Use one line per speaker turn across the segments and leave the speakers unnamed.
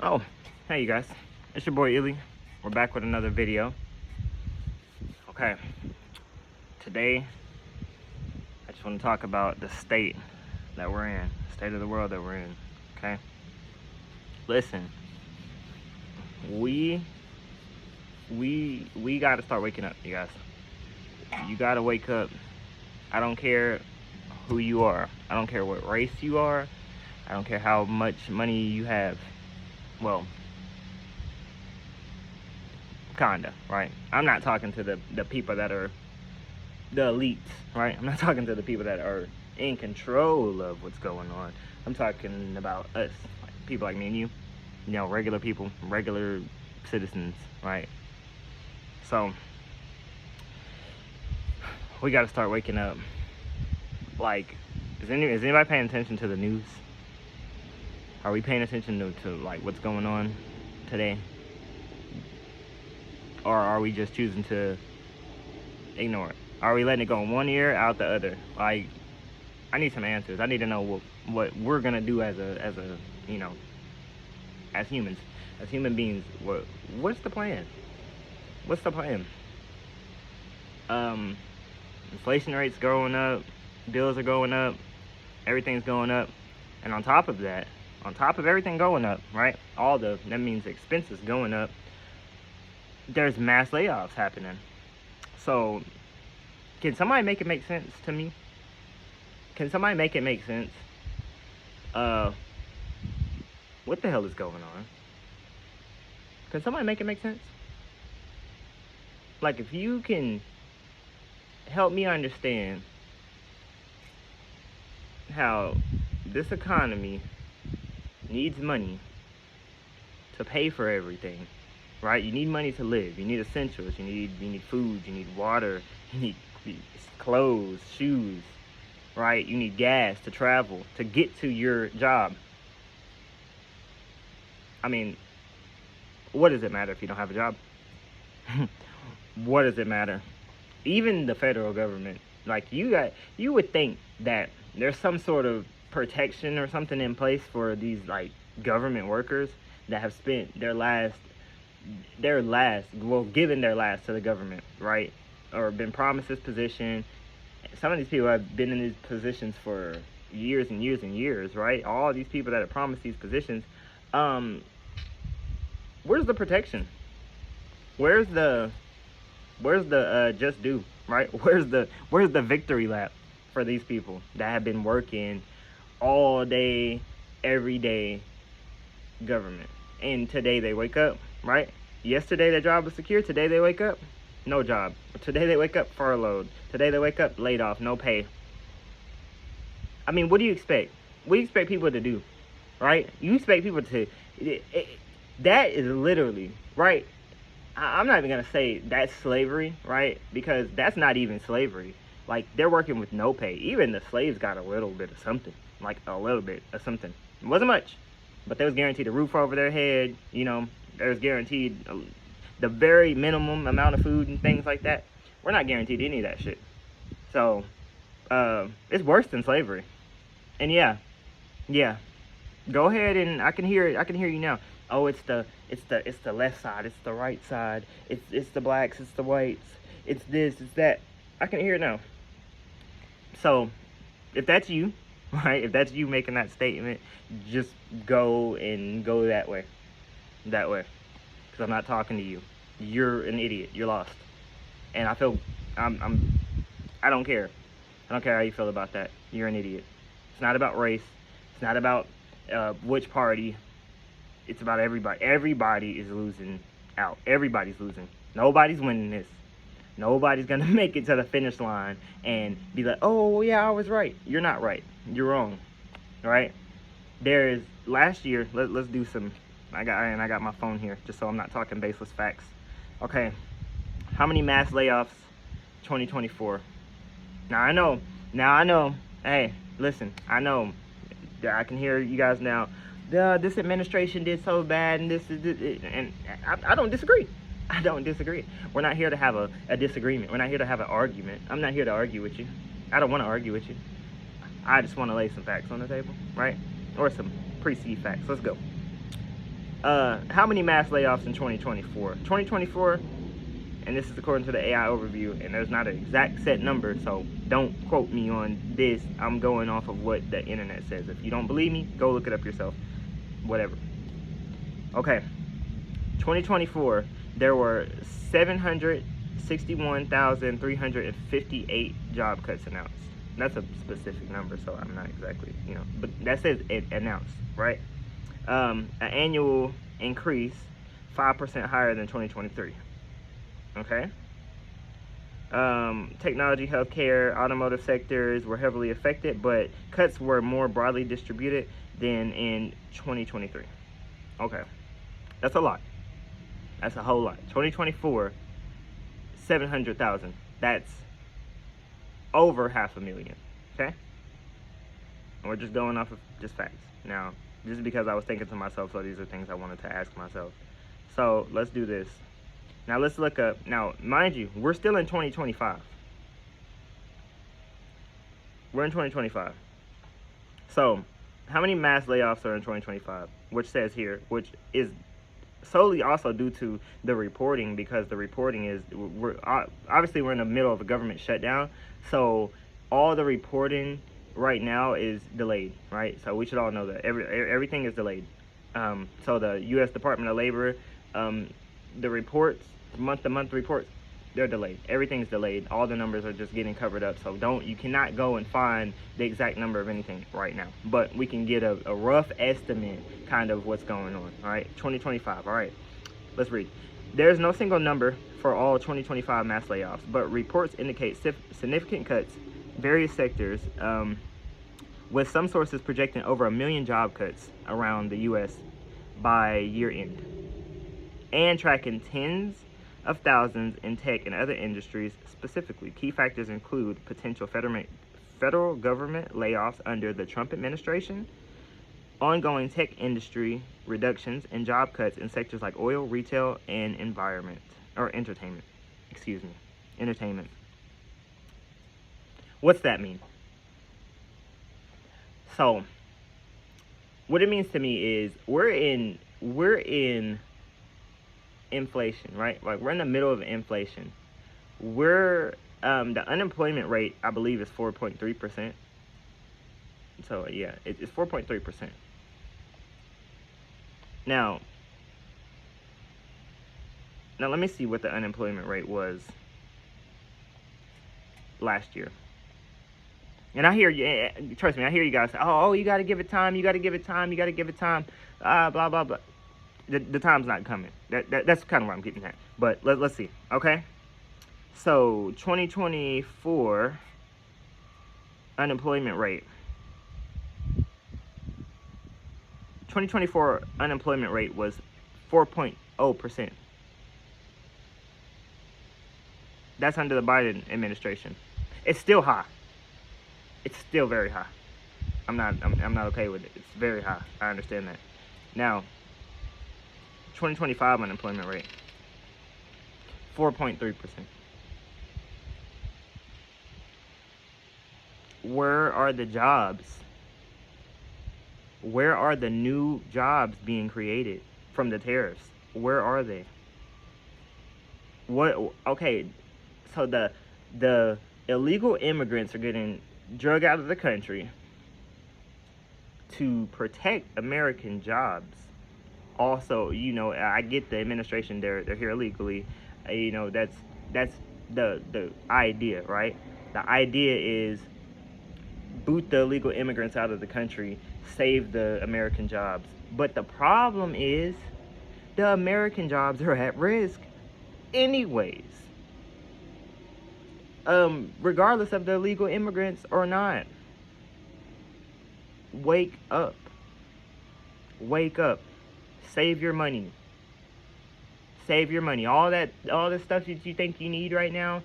Oh, hey you guys, it's your boy Illy. We're back with another video. Okay, today I just want to talk about the state that we're in, the state of the world that we're in. Okay, listen, we got to start waking up, you guys. You got to wake up. I don't care who you are. I don't care what race you are. I don't care how much money you have. Well, kinda, right? I'm not talking to the people that are the elites, right? I'm not talking to the people that are in control of what's going on. I'm talking about us, like people like me and you know, regular people, regular citizens, right? So we got to start waking up. Like, is anybody paying attention to the news? Are we paying attention to like what's going on today? Or are we just choosing to ignore it? Are we letting it go in one ear, out the other? Like, I need some answers. I need to know what we're gonna do as a you know, as humans, as human beings. What's the plan? What's the plan? Inflation rates going up, bills are going up, everything's going up, and on top of that, on top of everything going up, right? That means expenses going up. There's mass layoffs happening. So, can somebody make it make sense to me? Can somebody make it make sense? What the hell is going on? Can somebody make it make sense? Like, if you can help me understand how this economy needs money to pay for everything, right? You need money to live. You need essentials. You need food. You need water. You need clothes, shoes, right? You need gas to travel, to get to your job. I mean, what does it matter if you don't have a job? What does it matter? Even the federal government, like, you would think that there's some sort of protection or something in place for these like government workers that have spent given their last to the government, right? Or been promised this position. Some of these people have been in these positions for years and years and years, right? All these people that are promised these positions, where's the protection? Where's the just do, right? Where's the victory lap for these people that have been working all day, every day, government? And today they wake up, right? Yesterday their job was secure. Today they wake up, no job. Today they wake up furloughed. Today they wake up laid off, no pay. I mean, what do you expect? What do you expect people to do, right? You expect people to, that is literally, right? I'm not even gonna say that's slavery, right? Because that's not even slavery. Like, they're working with no pay. Even the slaves got a little bit of something, like a little bit of something. It wasn't much, but they was guaranteed a roof over their head. You know, they was guaranteed the very minimum amount of food and things like that. We're not guaranteed any of that shit. So, it's worse than slavery. And yeah, go ahead, and I can hear you now. Oh, it's the left side, it's the right side, it's the blacks, it's the whites, it's this, it's that. I can hear it now. So, if that's you, right? If that's you making that statement, just go that way, because I'm not talking to you. You're an idiot. You're lost, and I don't care. I don't care how you feel about that. You're an idiot. It's not about race. It's not about which party. It's about everybody. Everybody is losing out. Everybody's losing. Nobody's winning this. Nobody's gonna make it to the finish line and be like, oh yeah, I was right. You're not right. You're wrong. Right? There's last year. Let's do some. I got my phone here just so I'm not talking baseless facts. Okay, how many mass layoffs? 2024. Now I know. Hey, listen. I know. I can hear you guys now. This administration did so bad, and this is this, and I don't disagree. I don't disagree. We're not here to have a disagreement. We're not here to have an argument. I'm not here to argue with you. I don't want to argue with you. I just want to lay some facts on the table, right? Or some perceived facts. Let's go. How many mass layoffs in 2024? 2024, and this is according to the AI overview, and there's not an exact set number, so don't quote me on this. I'm going off of what the internet says. If you don't believe me, go look it up yourself. Whatever. Okay. 2024, there were 761,358 job cuts announced. That's a specific number, so I'm not exactly, but that says it announced, right? An annual increase 5% higher than 2023. Okay. Technology, healthcare, automotive sectors were heavily affected, but cuts were more broadly distributed than in 2023. Okay. That's a lot. That's a whole lot. 2024, 700,000. That's over 500,000. Okay? And we're just going off of just facts. Now, just because I was thinking to myself, so these are things I wanted to ask myself. So let's do this. Now let's look up. Now, mind you, we're still in 2025. We're in 2025. So, how many mass layoffs are in 2025? Which says here, which is solely also due to the reporting, because the reporting is, we're in the middle of a government shutdown. So, all the reporting right now is delayed, right? So we should all know that everything is delayed. So the U.S. Department of Labor, the reports, month-to-month reports, they're delayed. Everything's delayed. All the numbers are just getting covered up. So you cannot go and find the exact number of anything right now. But we can get a rough estimate, kind of what's going on. All right, 2025. All right, let's read. There's no single number for all 2025 mass layoffs, but reports indicate significant cuts various sectors, with some sources projecting over 1 million job cuts around the U.S. by year end, and tracking tens of thousands in tech and other industries specifically. Key factors include potential federal government layoffs under the Trump administration, ongoing tech industry reductions, and job cuts in sectors like oil, retail, and entertainment. Entertainment. What's that mean? So, what it means to me is we're in inflation, right? Like, we're in the middle of inflation. The unemployment rate, I believe, is 4.3%. So yeah, it's 4.3%. Now let me see what the unemployment rate was last year. And I hear you, trust me, I hear you guys say, oh, you got to give it time, blah, blah, blah. The time's not coming. That's kind of what I'm getting at. But let's see, okay? So, 2024 unemployment rate. 2024 unemployment rate was 4.0%. That's under the Biden administration. It's still high. It's still very high. I'm not okay with it. It's very high. I understand that. Now, 2025 unemployment rate, 4.3%. Where are the jobs? Where are the new jobs being created from the tariffs? Where are they? Okay, so the illegal immigrants are getting drug out of the country to protect American jobs. Also, I get the administration, they're here illegally. That's the idea, right? The idea is boot the illegal immigrants out of the country, save the American jobs. But the problem is the American jobs are at risk anyways. Regardless of the illegal immigrants or not. Wake up. Wake up. Save your money. Save your money. All the stuff that you think you need right now.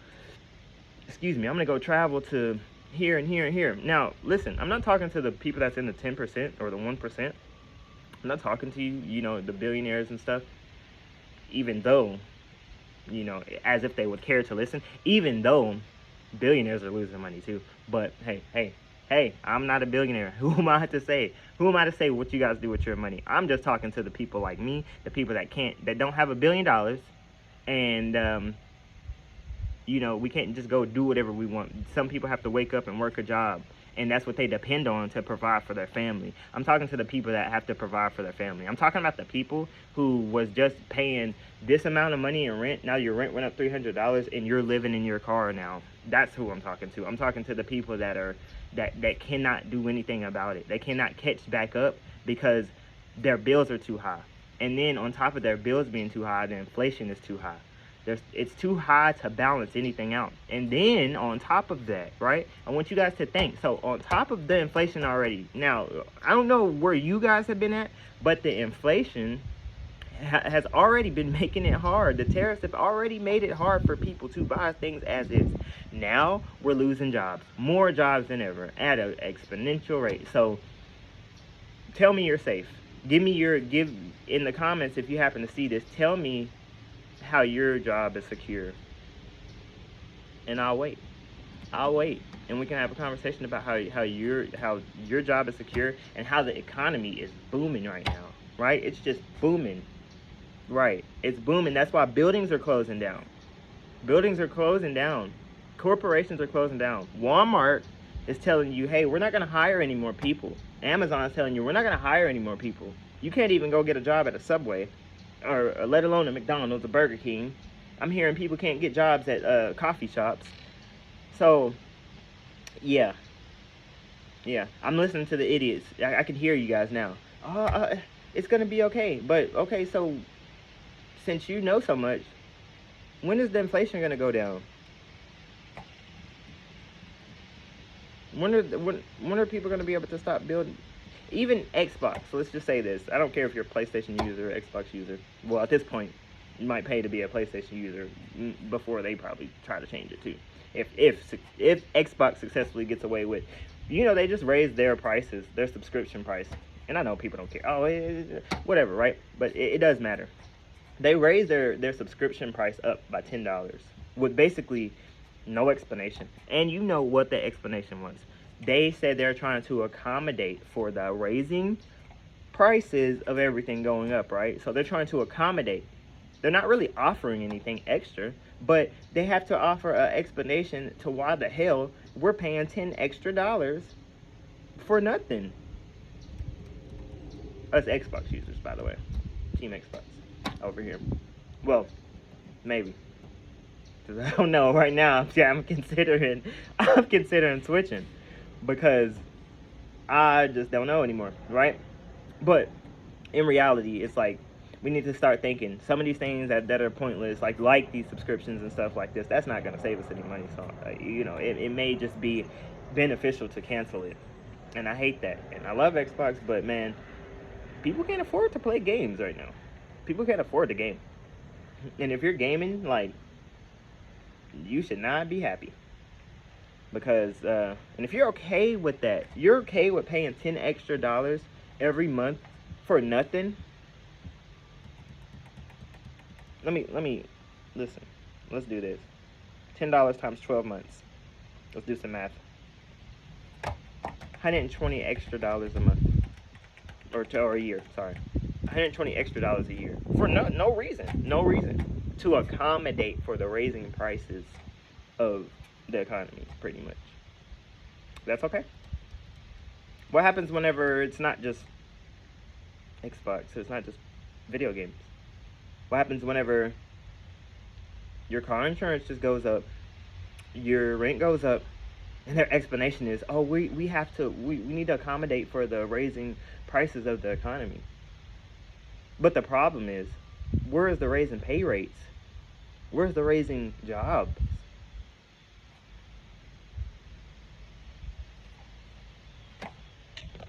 Excuse me, I'm gonna go travel to here and here and here. Now, listen, I'm not talking to the people that's in the 10% or the 1%. I'm not talking to you, the billionaires and stuff. Even though, as if they would care to listen. Even though billionaires are losing money too. But hey, Hey, I'm not a billionaire. Who am I to say? Who am I to say what you guys do with your money? I'm just talking to the people like me, the people that don't have $1 billion, and we can't just go do whatever we want. Some people have to wake up and work a job, and that's what they depend on to provide for their family. I'm talking to the people that have to provide for their family. I'm talking about the people who was just paying this amount of money in rent. Now your rent went up $300 and you're living in your car now. That's who I'm talking to. I'm talking to the people that cannot do anything about it. They cannot catch back up because their bills are too high. And then on top of their bills being too high, the inflation is too high. It's too high to balance anything out. And then on top of that, right, I want you guys to think. So on top of the inflation already, now, I don't know where you guys have been at, but the inflation has already been making it hard. The tariffs have already made it hard for people to buy things as is. Now we're losing jobs, more jobs than ever at an exponential rate. So tell me you're safe. Give in the comments if you happen to see this. Tell me how your job is secure, and I'll wait, and we can have a conversation about how your job is secure and how the economy is booming right now, right? It's just booming, right? It's booming. That's why buildings are closing down. Corporations are closing down. Walmart is telling you, hey, we're not going to hire any more people. Amazon is telling you, we're not going to hire any more people. You can't even go get a job at a Subway, or let alone a McDonald's, a Burger King. I'm hearing people can't get jobs at coffee shops. So, yeah, I'm listening to the idiots. I can hear you guys now. It's gonna be okay. But okay, so since you know so much, when is the inflation gonna go down? When are people gonna be able to stop building? Even Xbox, so let's just say this. I don't care if you're a PlayStation user or Xbox user. Well, at this point, you might pay to be a PlayStation user before they probably try to change it too. If Xbox successfully gets away with, they just raised their prices, their subscription price. And I know people don't care. Whatever, right? But it does matter. They raised their subscription price up by $10 with basically no explanation. And you know what the explanation was. They said they're trying to accommodate for the raising prices of everything going up, right? So they're trying to accommodate. They're not really offering anything extra, but they have to offer an explanation to why the hell we're paying $10 extra for nothing. Us Xbox users, by the way. Team Xbox over here. Well, maybe. Because I don't know right now. I'm considering switching. Because I just don't know anymore, right? But in reality, it's like we need to start thinking some of these things that are pointless, like these subscriptions and stuff like this. That's not going to save us any money. So it may just be beneficial to cancel it, and I hate that. And I love Xbox, but man, people can't afford to play games right now. People can't afford to game, and if you're gaming, you should not be happy. Because, and if you're okay with that, you're okay with paying $10 extra every month for nothing. Let me, listen, let's do this. $10 times 12 months. Let's do some math. $120 extra a month. Or a year, sorry. $120 extra a year. For no reason. To accommodate for the raising prices of the economy, pretty much. That's okay. What happens whenever it's not just Xbox, it's not just video games? What happens whenever your car insurance just goes up, your rent goes up, and their explanation is, we need to accommodate for the raising prices of the economy. But the problem is, where is the raising pay rates? Where's the raising jobs?